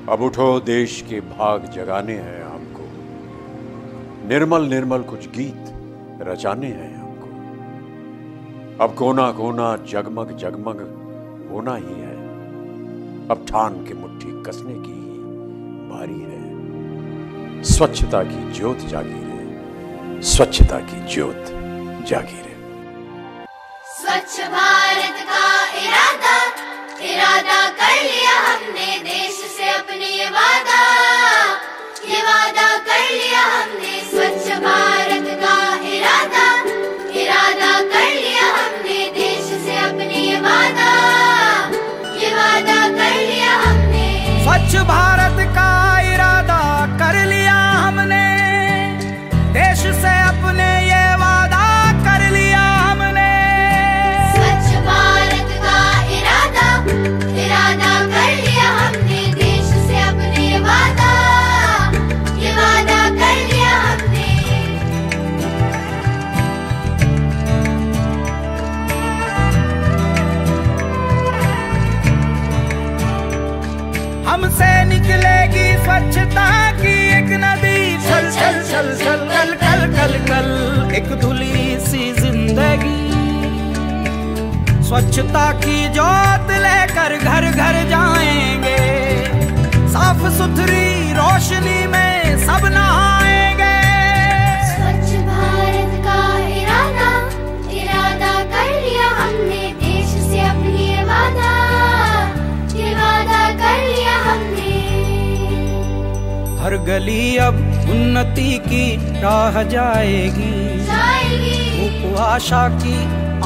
अब उठो, देश के भाग जगाने हैं हमको, निर्मल निर्मल कुछ गीत रचाने हैं हमको। अब कोना कोना जगमग जगमग होना ही है, अब ठान के मुट्ठी कसने की ही बारी है। स्वच्छता की ज्योत जागी रे, स्वच्छता की ज्योत जागी रे। स्वच्छ भारत का इरादा कर लिया हमने, देश से अपने ये वादा कर लिया हमने। स्वच्छ भारत का इरादा कर लिया हमने, देश से अपने ये वादा कर लिया हमने। स्वच्छ भारत का इरादा कर लिया हमने, देश से अपने ये वादा कर लिया हमने। स्वच्छ भारत का इरादा कर लिया हमने, देश से अपने ये वादा कर लिया हमने। हमसे निकलेगी स्वच्छता की एक नदी, चल चल चल चल कल कल कल कल एक धुली सी जिंदगी। स्वच्छता की ज्योत लेकर घर घर जाएंगे, साफ सुथरी रोशनी में सब नहाएंगे। स्वच्छ भारत का इरादा कर लिया हमने, देश से अपनी ये वादा कर लिया हमने। हर गली अब उन्नति की राह जाएगी, उपवासा की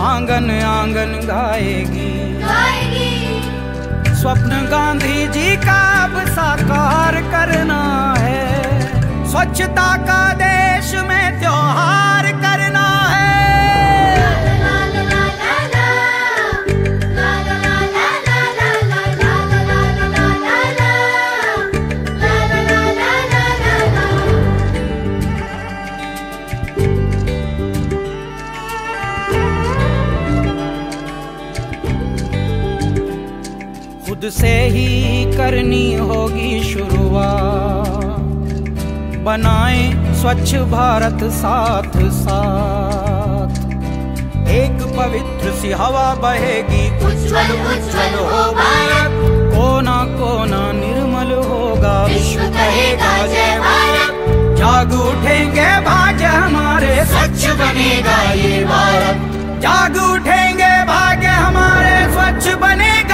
आंगन आंगन गाएगी। स्वप्न गांधी जी का अब साकार करना है, स्वच्छता का देश में त्योहार करना है। खुद से ही करनी होगी शुरुआत, बनाएं स्वच्छ भारत साथ साथ। एक पवित्र सी हवा बहेगी, उज्ज्वल उज्ज्वल हो भारत। कोना कोना निर्मल होगा, विश्व कहेगा जय भारत। जाग उठेंगे भाग्य हमारे, स्वच्छ बनेगा ये भारत। जाग उठेंगे भाग्य हमारे, स्वच्छ बनेगा